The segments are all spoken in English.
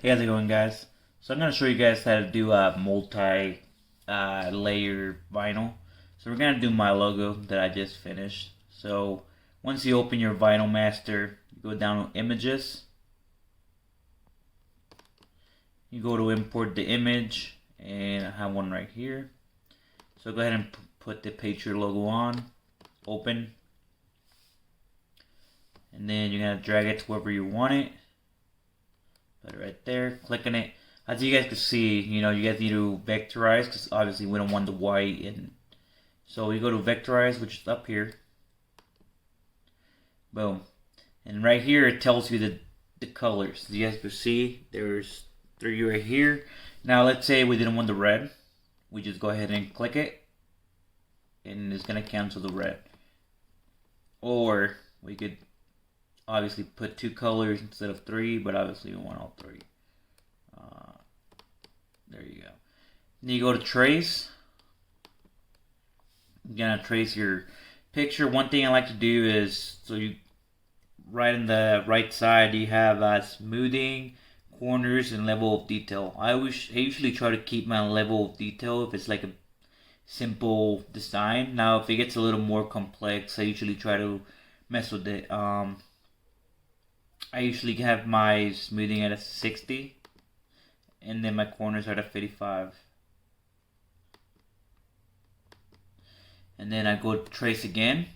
Hey, how's it going, guys? So I'm going to show you guys how to do a multi-layer vinyl. So we're going to do my logo that I just finished. So once you open your Vinyl Master, you go down to Images. You go to import the image, and I have one right here. So go ahead and put the Patriot logo on, open, and then you're going to drag it to wherever you want it. Put it right there, click on it. As you guys can see, you guys need to vectorize because obviously we don't want the white. And so we go to vectorize, which is up here. Boom. And right here it tells you the colors. As you guys can see, there's 3 right here. Now let's say we didn't want the red. We just go ahead and click it, and it's gonna cancel the red. Or we could obviously put 2 colors instead of 3, but obviously we want all 3. There you go. Then you go to trace. You're gonna trace your picture. One thing I like to do is, so you right in the right side you have smoothing, corners, and level of detail. I usually try to keep my level of detail if it's like a simple design. Now if it gets a little more complex, I usually try to mess with it. I usually have my smoothing at a 60, and then my corners are at 55. And then I go to trace again,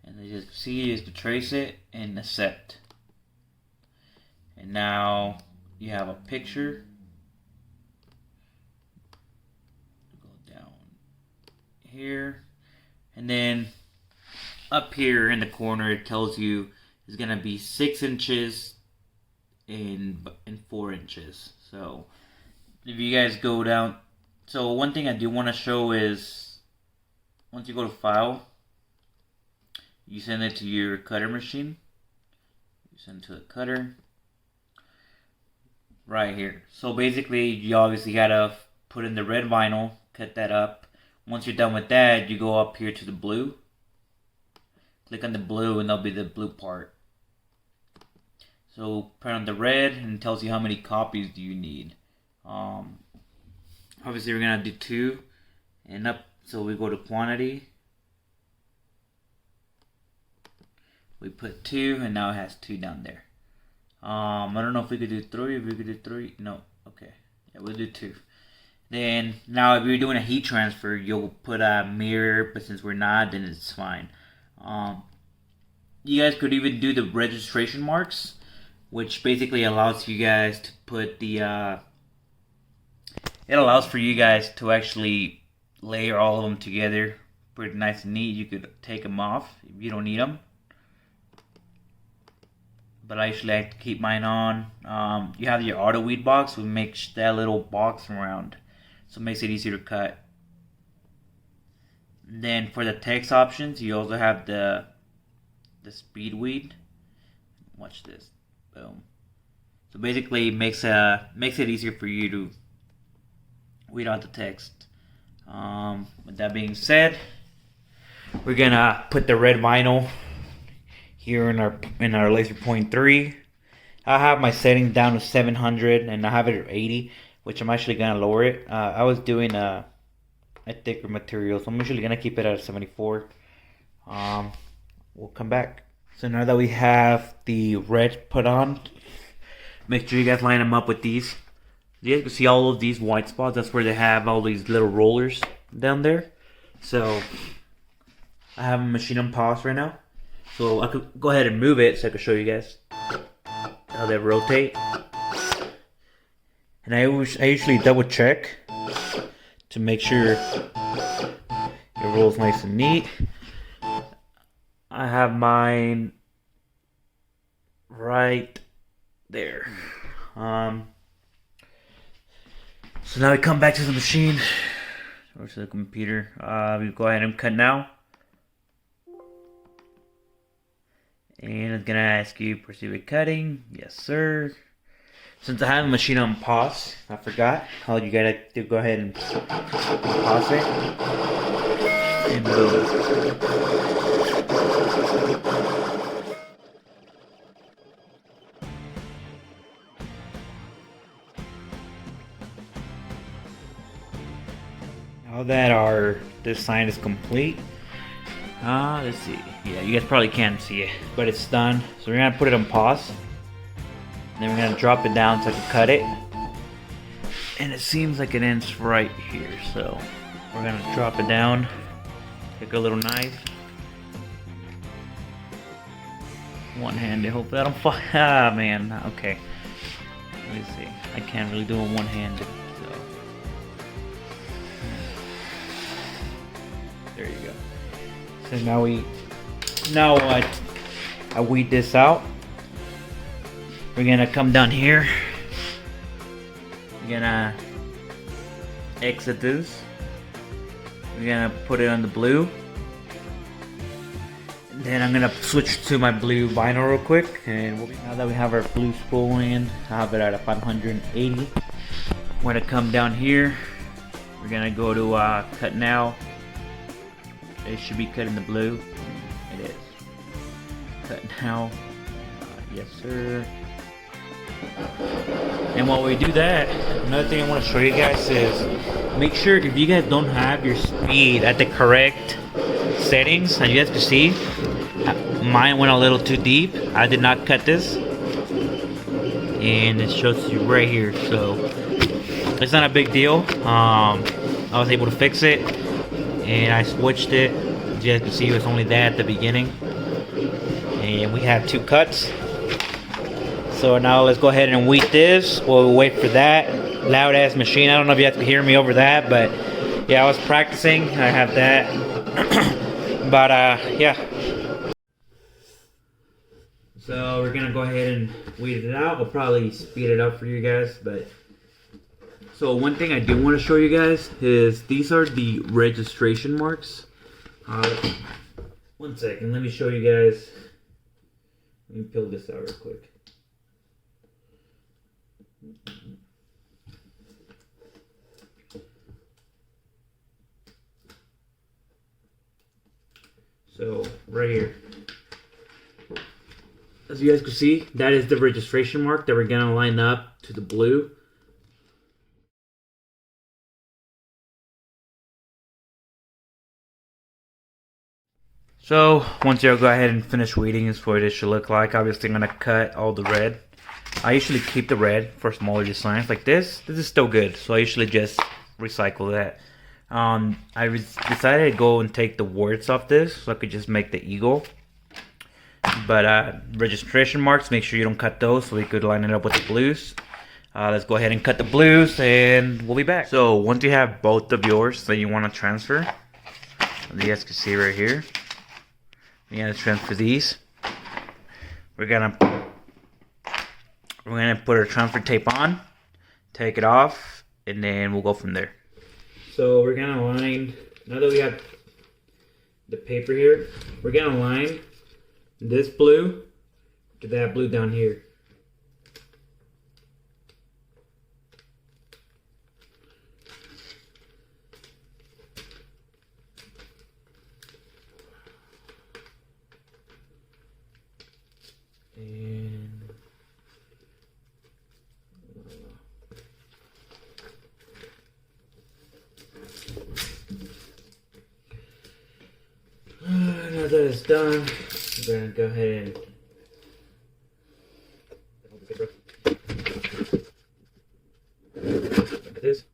and as you can see, you just trace it and accept. And now you have a picture. Go down here, and then up here in the corner it tells you it's gonna be 6 inches and 4 inches. So if you guys go down, so one thing I do want to show is once you go to file, you send it to your cutter machine. You send it to the cutter right here. So basically you obviously gotta put in the red vinyl, cut that up. Once you're done with that, you go up here to the blue. Click on the blue and that'll be the blue part. So put on the red and it tells you how many copies do you need. Obviously we're gonna do 2 and up, so we go to quantity. We put 2 and now it has 2 down there. I don't know if we could do 3, if we could do 3, no, okay. Yeah, we'll do 2. Then now if you're doing a heat transfer, you'll put a mirror, but since we're not, then it's fine. You guys could even do the registration marks, which basically allows you guys to put the it allows for you guys to actually layer all of them together pretty nice and neat. You could take them off if you don't need them, but I usually like to keep mine on. You have your auto weed box, we make that little box round, so it makes it easier to cut. Then for the text options, you also have the speed weed. Watch this. Boom. So basically it makes it easier for you to weed out the text. With that being said, we're gonna put the red vinyl here in our laser point 3. I have my setting down to 700 and I have it at 80, which I'm actually gonna lower it. I was doing a thicker material, so I'm usually gonna keep it at 74. We'll come back. So now that we have the red put on, make sure you guys line them up with these. You guys can see all of these white spots. That's where they have all these little rollers down there. So I have a machine on pause right now, so I could go ahead and move it so I can show you guys how they rotate. And I usually double check to make sure it rolls nice and neat. I have mine right there. So now we come back to the machine or to the computer. We go ahead and cut now. And it's gonna ask you proceed with cutting. Yes, sir. Since I have the machine on pause, I forgot how you gotta go ahead and pause it. And boom. Now that this sign is complete, let's see. Yeah, you guys probably can't see it, but it's done. So we're gonna put it on pause. Then we're gonna drop it down so I can cut it. And it seems like it ends right here. So we're gonna drop it down. Take a little knife. One-handed. Hopefully I don't fall. Ah, man. Okay. Let me see. I can't really do it one-handed. So there you go. So now I weed this out. We're gonna come down here. We're gonna exit this. We're gonna put it on the blue. And then I'm gonna switch to my blue vinyl real quick. And now that we have our blue spool in, I have it at a 580. We're gonna come down here. We're gonna go to cut now. It should be cut in the blue. It is. Cut now. Yes, sir. And while we do that, another thing I want to show you guys is make sure if you guys don't have your speed at the correct settings, as you guys can see, mine went a little too deep. I did not cut this, and it shows you right here. So it's not a big deal. I was able to fix it, and I switched it. As you guys can see, it was only that at the beginning, and we have 2 cuts. So now let's go ahead and weed this. We'll wait for that loud ass machine. I don't know if you have to hear me over that, but yeah, I was practicing. I have that. But yeah. So we're gonna go ahead and weed it out. I'll probably speed it up for you guys, but so one thing I do want to show you guys is these are the registration marks. One second, let me show you guys. Let me peel this out real quick. So right here, as you guys can see, that is the registration mark that we're gonna line up to the blue. So once you go ahead and finish weeding, is what it should look like. Obviously I'm gonna cut all the red. I usually keep the red for smaller designs like this. This is still good, so I usually just recycle that. I decided to go and take the words off this so I could just make the eagle. But registration marks, make sure you don't cut those so we could line it up with the blues. Let's go ahead and cut the blues and we'll be back. So once you have both of yours that you want to transfer, as you guys can see right here, we're gonna transfer these. We're gonna put our transfer tape on, take it off, and then we'll go from there. So we're gonna line, now that we have the paper here, we're gonna line this blue to that blue down here. Now that it's done, we're gonna go ahead and look at this.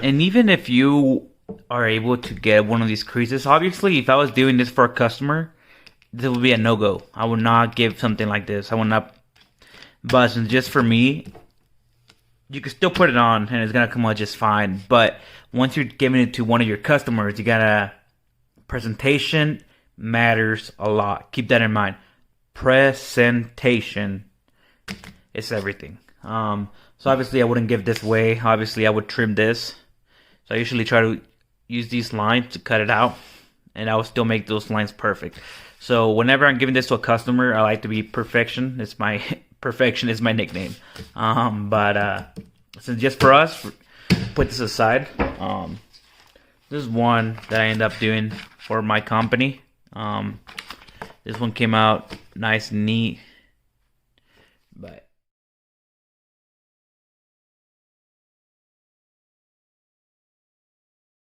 And even if you are able to get one of these creases, obviously if I was doing this for a customer, this would be a no-go. I would not give something like this. I would not. But just for me, you can still put it on and it's gonna come out just fine. But once you're giving it to one of your customers, you gotta, presentation matters a lot. Keep that in mind. Presentation is everything. So obviously I wouldn't give this away. Obviously I would trim this. So I usually try to use these lines to cut it out, and I will still make those lines perfect. So whenever I'm giving this to a customer, I like to be perfection. It's my perfection is my nickname. Since just for us, put this aside. This is one that I end up doing for my company. This one came out nice and neat. But